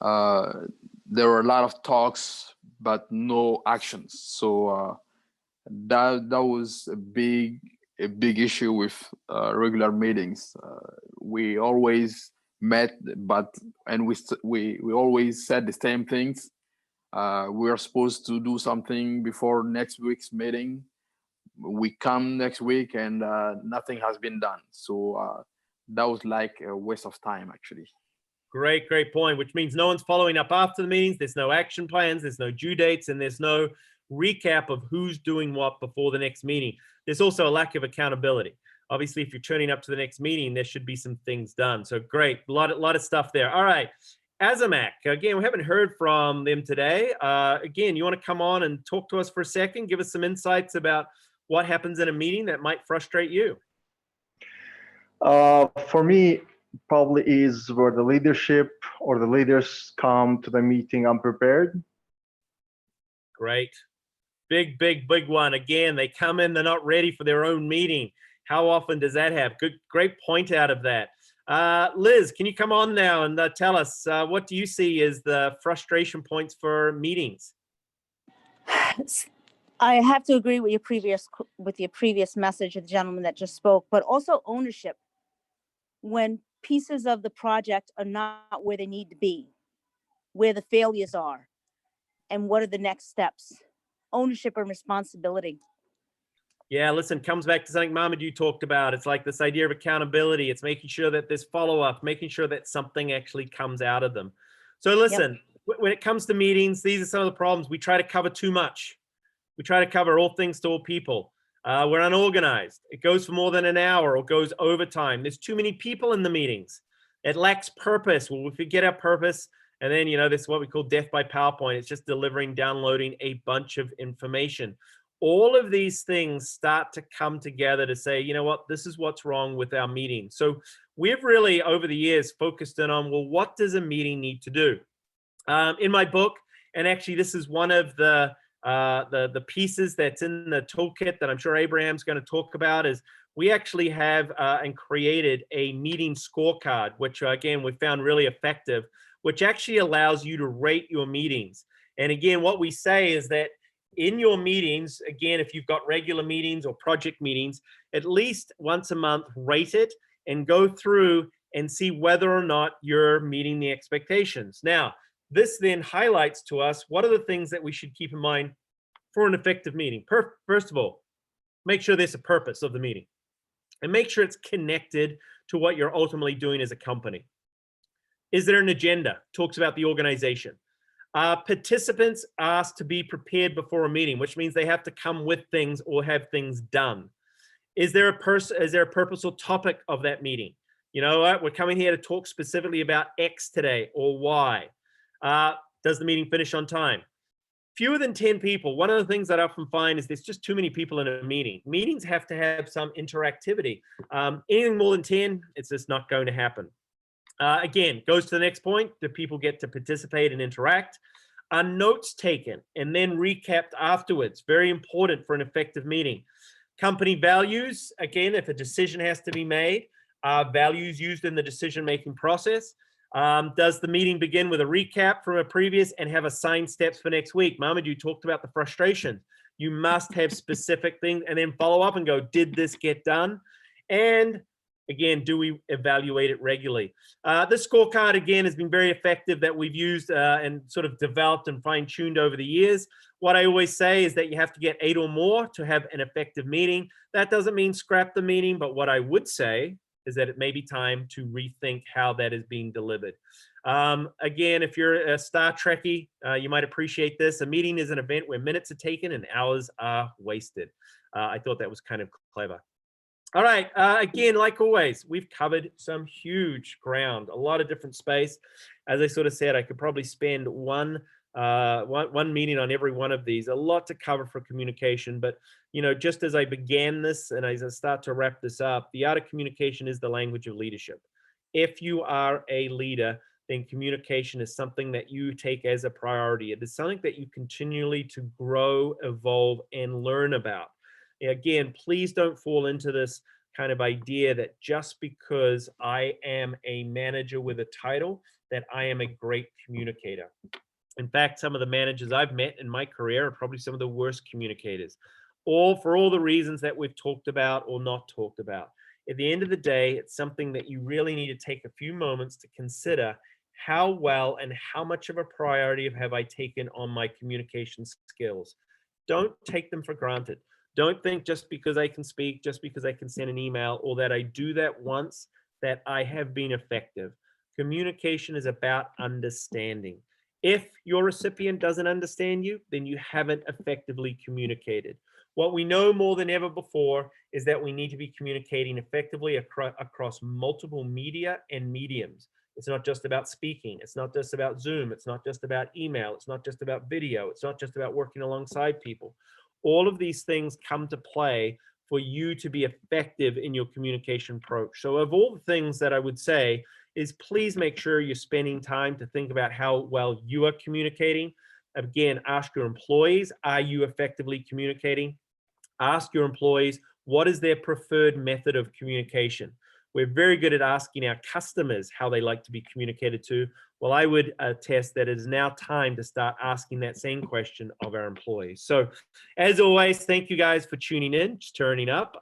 there were a lot of talks, but no actions. So that was a big issue with regular meetings. We always met, and we always said the same things. We are supposed to do something before next week's meeting. We come next week and nothing has been done. So that was like a waste of time, actually. Great point, which means no one's following up after the meetings. There's no action plans, there's no due dates, and there's no recap of who's doing what before the next meeting. There's also a lack of accountability. Obviously, if you're turning up to the next meeting, there should be some things done. So great, a lot of stuff there. All right, Azamak, again, we haven't heard from them today. Again, you want to come on and talk to us for a second, give us some insights about what happens in a meeting that might frustrate you. For me, probably is where the leadership or the leaders come to the meeting unprepared. Great. Big one. Again, they come in, they're not ready for their own meeting. How often does that have? Great point out of that. Liz, can you come on now and tell us, what do you see as the frustration points for meetings? I have to agree with your previous message of the gentleman that just spoke, but also ownership. When pieces of the project are not where they need to be, where the failures are, and what are the next steps? Ownership and responsibility. Yeah, listen, comes back to something Mamadou talked about. It's like this idea of accountability. It's making sure that there's follow-up, making sure that something actually comes out of them. So listen, when it comes to meetings, these are some of the problems. We try to cover too much. We try to cover all things to all people. We're unorganized. It goes for more than an hour or goes overtime. There's too many people in the meetings. It lacks purpose. Well, we forget our purpose. And then, this is what we call death by PowerPoint. It's just delivering, downloading a bunch of information. All of these things start to come together to say, you know what, this is what's wrong with our meeting. So we've really, over the years, focused in on, well, what does a meeting need to do? In my book, and actually this is one of the pieces that's in the toolkit that I'm sure Abraham's going to talk about, is we actually have and created a meeting scorecard, which again, we found really effective, which actually allows you to rate your meetings. And again, what we say is that in your meetings, again, if you've got regular meetings or project meetings, at least once a month, rate it and go through and see whether or not you're meeting the expectations. Now, this then highlights to us what are the things that we should keep in mind for an effective meeting. First of all, make sure there's a purpose of the meeting and make sure it's connected to what you're ultimately doing as a company. Is there an agenda? Talks about the organization. Participants asked to be prepared before a meeting, which means they have to come with things or have things done. Is there a purposeful topic of that meeting? You know what? We're coming here to talk specifically about X today or Y. Does the meeting finish on time? Fewer than 10 people. One of the things that I often find is there's just too many people in a meeting. Meetings have to have some interactivity. Anything more than 10, it's just not going to happen. Again, goes to the next point. Do people get to participate and interact? Are notes taken and then recapped afterwards? Very important for an effective meeting. Company values, again, if a decision has to be made, are values used in the decision-making process? Does the meeting begin with a recap from a previous and have assigned steps for next week? Mohammed, you talked about the frustration. You must have specific things and then follow up and go, did this get done? And again, do we evaluate it regularly? This scorecard, again, has been very effective that we've used and sort of developed and fine-tuned over the years. What I always say is that you have to get 8 or more to have an effective meeting. That doesn't mean scrap the meeting, but what I would say is that it may be time to rethink how that is being delivered. Again, if you're a Star Trekkie, you might appreciate this. A meeting is an event where minutes are taken and hours are wasted. I thought that was kind of clever. All right, again, like always, we've covered some huge ground, a lot of different space. As I sort of said, I could probably spend one meeting on every one of these. A lot to cover for communication, but you know, just as I began this and as I start to wrap this up, the art of communication is the language of leadership. If you are a leader, then communication is something that you take as a priority. It is something that you continually to grow, evolve, and learn about. Again, please don't fall into this kind of idea that just because I am a manager with a title, that I am a great communicator. In fact, some of the managers I've met in my career are probably some of the worst communicators, all for all the reasons that we've talked about or not talked about. At the end of the day, it's something that you really need to take a few moments to consider how well and how much of a priority have I taken on my communication skills. Don't take them for granted. Don't think just because I can speak, just because I can send an email, or that I do that once, that I have been effective. Communication is about understanding. If your recipient doesn't understand you, then you haven't effectively communicated. What we know more than ever before is that we need to be communicating effectively across multiple media and mediums. It's not just about speaking. It's not just about Zoom. It's not just about email. It's not just about video. It's not just about working alongside people. All of these things come to play for you to be effective in your communication approach. So of all the things that I would say is please make sure you're spending time to think about how well you are communicating. Again, ask your employees, are you effectively communicating? Ask your employees, what is their preferred method of communication? We're very good at asking our customers how they like to be communicated to. Well, I would attest that it is now time to start asking that same question of our employees. So as always, thank you guys for tuning in, turning up,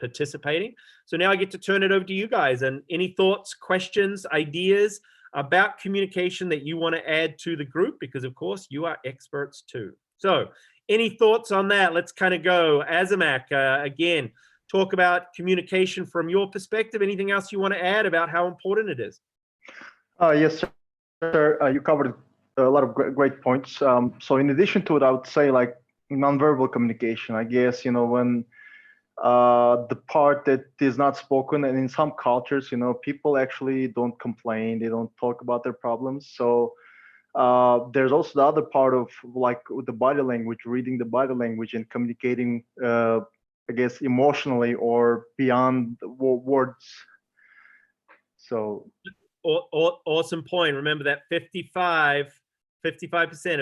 participating. So now I get to turn it over to you guys, and any thoughts, questions, ideas about communication that you want to add to the group, because of course you are experts too. So any thoughts on that? Let's kind of go. Azamak, again, talk about communication from your perspective. Anything else you want to add about how important it is? Yes, sir. You covered a lot of great points. So in addition to it, I would say like nonverbal communication, I guess, you know, when the part that is not spoken, and in some cultures, you know, people actually don't complain, they don't talk about their problems. So there's also the other part of like the body language, reading the body language and communicating, I guess, emotionally or beyond words. So awesome point. Remember that 55%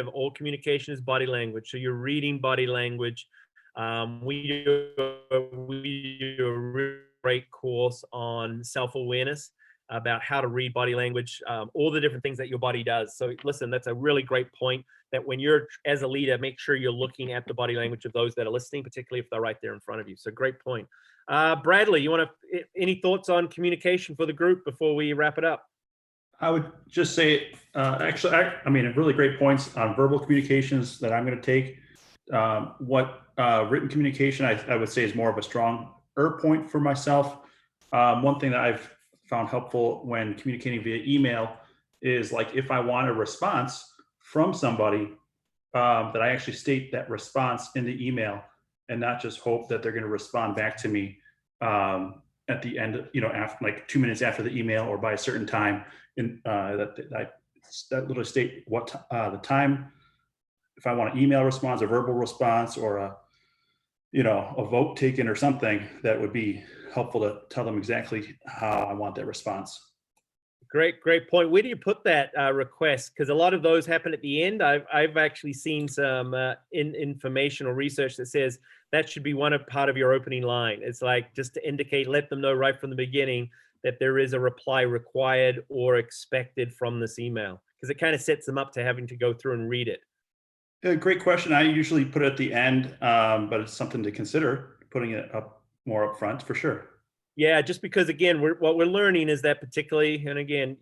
of all communication is body language. So you're reading body language. We do a really great course on self-awareness about how to read body language, all the different things that your body does. So listen, that's a really great point, that when you're as a leader, make sure you're looking at the body language of those that are listening, particularly if they're right there in front of you. So great point. Bradley, you want to, any thoughts on communication for the group before we wrap it up? I would just say, actually, I mean, really great points on verbal communications that I'm going to take. Written communication, I would say, is more of a stronger point for myself. One thing that I've found helpful when communicating via email is like, if I want a response from somebody, that I actually state that response in the email and not just hope that they're going to respond back to me at the end, you know, after like 2 minutes after the email or by a certain time. In that literally state what the time, if I want an email response, a verbal response, or a vote taken or something, that would be helpful to tell them exactly how I want that response. Great point. Where do you put that request? Because a lot of those happen at the end. I've actually seen some information or research that says that should be part of your opening line. It's like just to indicate, let them know right from the beginning that there is a reply required or expected from this email? Because it kind of sets them up to having to go through and read it. Great question. I usually put it at the end, but it's something to consider, putting it up more up front for sure. Yeah, just because, again, what we're learning is that particularly, and again,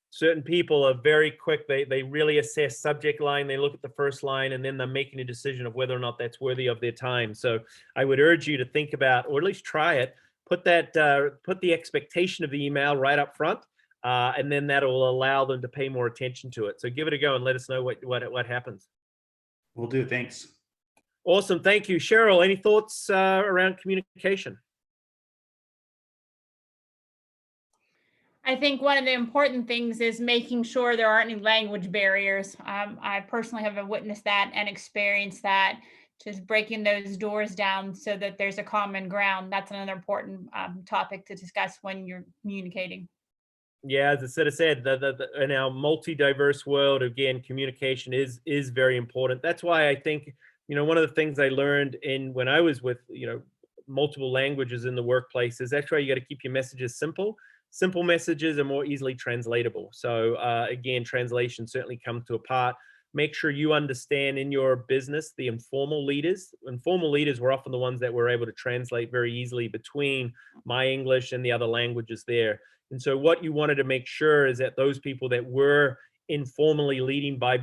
certain people are very quick. They really assess subject line. They look at the first line, and then they're making a decision of whether or not that's worthy of their time. So I would urge you to think about, or at least try it, put the expectation of the email right up front, and then that will allow them to pay more attention to it. So give it a go and let us know what happens. Will do. Thanks. Awesome. Thank you. Cheryl, any thoughts around communication? I think one of the important things is making sure there aren't any language barriers. I personally have witnessed that and experienced that, just breaking those doors down so that there's a common ground. That's another important topic to discuss when you're communicating. Yeah, as I said, in our multi-diverse world, again, communication is very important. That's why I think, one of the things I learned when I was with, multiple languages in the workplace is actually you got to keep your messages simple. Simple messages are more easily translatable. So again, translation certainly comes to a part. Make sure you understand in your business the informal leaders. Informal leaders were often the ones that were able to translate very easily between my English and the other languages there. And so what you wanted to make sure is that those people that were informally leading by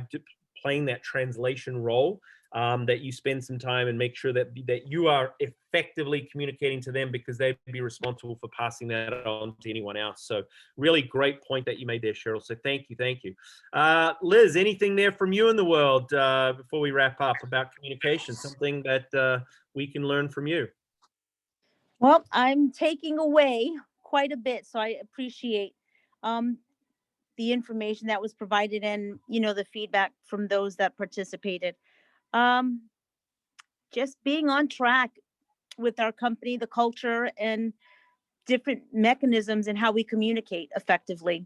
playing that translation role, that you spend some time and make sure that you are effectively communicating to them, because they'd be responsible for passing that on to anyone else. So really great point that you made there, Cheryl. So thank you. Liz, anything there from you in the world before we wrap up about communication, something that we can learn from you? Well, I'm taking away quite a bit, so I appreciate the information that was provided and the feedback from those that participated. Just being on track with our company, the culture, and different mechanisms and how we communicate effectively.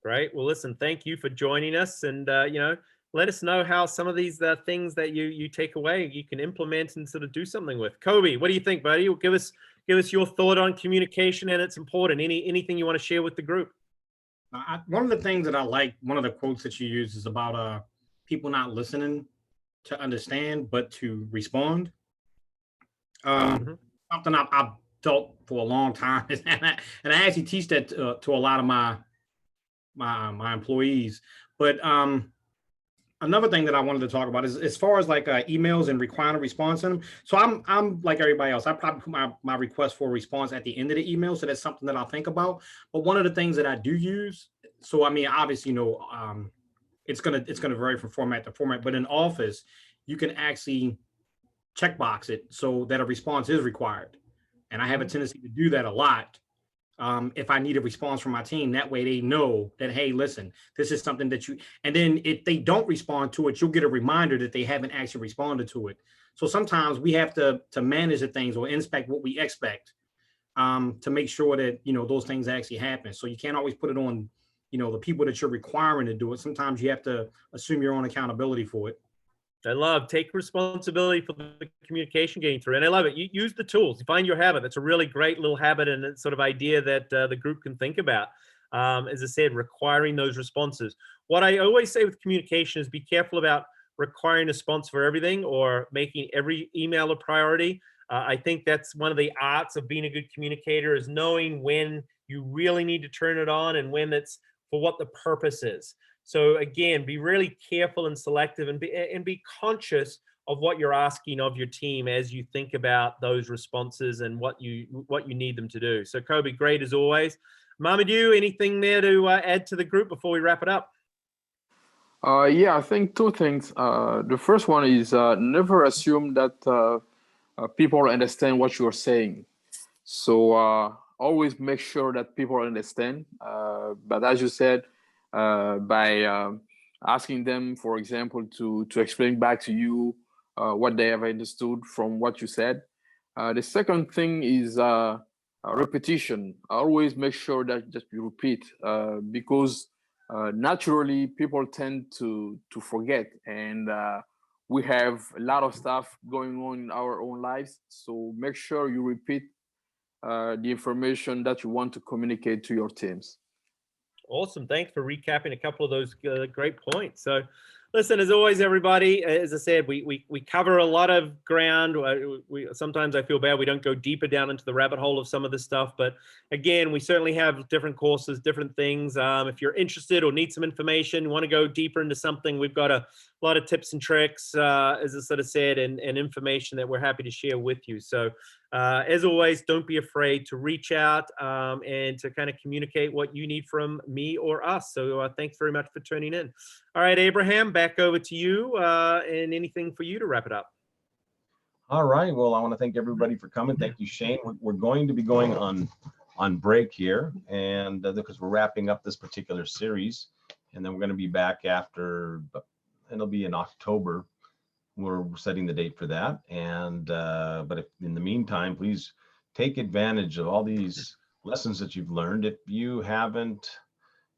Great. Well, listen, thank you for joining us, and let us know how some of these things that you take away you can implement and sort of do something with. Kobe, what do you think, buddy? Give us your thought on communication, and it's important. Anything you want to share with the group? One of the things that I like, one of the quotes that you use is about people not listening to understand, but to respond. Something I've felt for a long time, and I actually teach that to a lot of my employees. But another thing that I wanted to talk about is as far as like emails and requiring a response in them. So I'm like everybody else. I probably put my request for a response at the end of the email, so that's something that I'll think about. But one of the things that I do use, so I mean, obviously, it's gonna vary from format to format. But in Office, you can actually checkbox it so that a response is required, and I have a tendency to do that a lot. If I need a response from my team, that way they know that, hey, listen, this is something that and then if they don't respond to it, you'll get a reminder that they haven't actually responded to it. So sometimes we have to manage the things or inspect what we expect to make sure that, those things actually happen. So you can't always put it on, the people that you're requiring to do it. Sometimes you have to assume your own accountability for it. Take responsibility for the communication getting through. And I love it. You use the tools. You find your habit. That's a really great little habit and sort of idea that the group can think about. As I said, requiring those responses. What I always say with communication is be careful about requiring a response for everything or making every email a priority. I think that's one of the arts of being a good communicator, is knowing when you really need to turn it on and when it's for what the purpose is. So again, be really careful and selective, and be conscious of what you're asking of your team as you think about those responses and what you need them to do. So Kobe, great as always. Mamadou, anything there to add to the group before we wrap it up? Yeah, I think two things. The first one is never assume that people understand what you're saying. So always make sure that people understand. But as you said, by asking them, for example, to explain back to you what they have understood from what you said. The second thing is repetition. Always make sure that just you repeat, because naturally people tend to forget, and we have a lot of stuff going on in our own lives. So make sure you repeat the information that you want to communicate to your teams. Awesome. Thanks for recapping a couple of those great points. So listen, as always, everybody, as I said, we cover a lot of ground. Sometimes I feel bad we don't go deeper down into the rabbit hole of some of this stuff. But again, we certainly have different courses, different things. If you're interested or need some information, want to go deeper into something, we've got a lot of tips and tricks, as I sort of said, and information that we're happy to share with you. So as always, don't be afraid to reach out and to kind of communicate what you need from me or us. So thanks very much for tuning in. All right, Abraham, back over to you, and anything for you to wrap it up. All right. Well, I want to thank everybody for coming. Thank you, Shane. We're going to be going on break here, and because we're wrapping up this particular series, and then we're going to be back after. It'll be in October. We're setting the date for that. And but if in the meantime, please take advantage of all these lessons that you've learned. If you haven't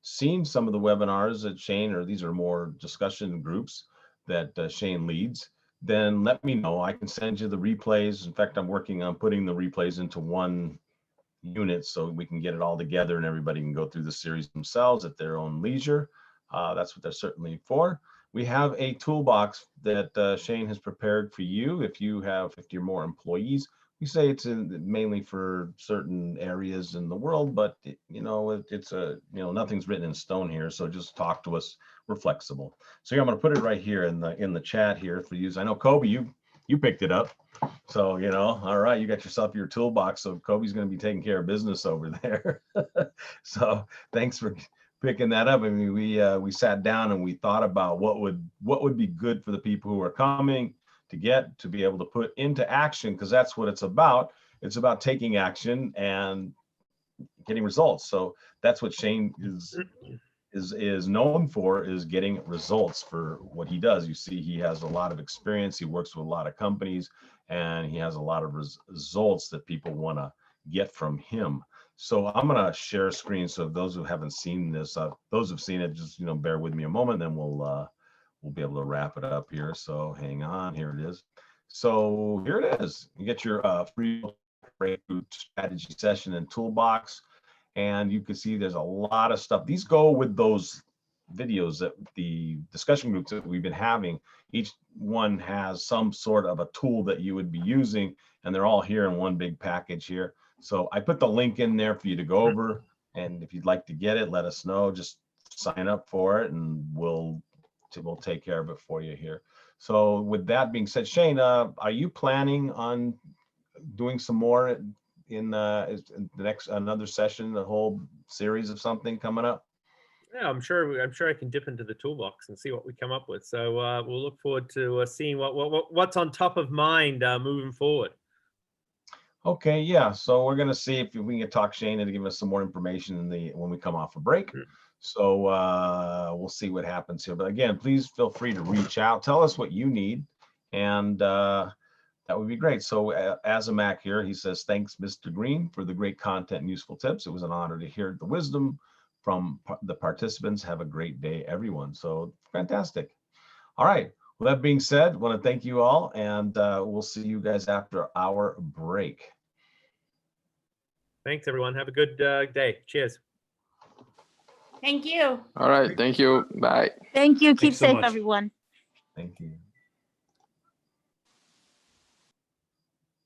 seen some of the webinars that Shane, or these are more discussion groups that Shane leads, then let me know. I can send you the replays. In fact, I'm working on putting the replays into one unit so we can get it all together and everybody can go through the series themselves at their own leisure. That's what they're certainly for. We have a toolbox that Shane has prepared for you. If you have 50 or more employees, we say it's mainly for certain areas in the world, but nothing's written in stone here. So just talk to us. We're flexible. So I'm going to put it right here in the chat here for you. I know Kobe, you picked it up. So, all right, you got yourself your toolbox. So Kobe's going to be taking care of business over there. So thanks for picking that up. I mean, we sat down and we thought about what would be good for the people who are coming to be able to put into action, because that's what it's about. It's about taking action and getting results. So that's what Shane is known for, is getting results for what he does. You see, he has a lot of experience. He works with a lot of companies, and he has a lot of results that people want to get from him. So I'm going to share a screen. So those who haven't seen this, those who've seen it, just bear with me a moment, then we'll be able to wrap it up here. So hang on, here it is. So here it is. You get your free breakthrough strategy session and toolbox, and you can see there's a lot of stuff. These go with those videos that the discussion groups that we've been having. Each one has some sort of a tool that you would be using, and they're all here in one big package here. So I put the link in there for you to go over, and if you'd like to get it, let us know. Just sign up for it, and we'll take care of it for you here. So with that being said, Shane, are you planning on doing some more in the next another session, a whole series of something coming up? Yeah, I'm sure I can dip into the toolbox and see what we come up with. So we'll look forward to seeing what's on top of mind moving forward. Okay, yeah. So we're gonna see if we can talk Shane into give us some more information when we come off a break. So we'll see what happens here. But again, please feel free to reach out. Tell us what you need, and that would be great. So Azamak here, he says, thanks, Mr. Green, for the great content and useful tips. It was an honor to hear the wisdom from the participants. Have a great day, everyone. So fantastic. All right. Well, that being said, I want to thank you all, and we'll see you guys after our break. Thanks, everyone. Have a good day. Cheers. Thank you. All right. Thank you. Bye. Thank you. Keep Thanks so safe, much. everyone. Thank you.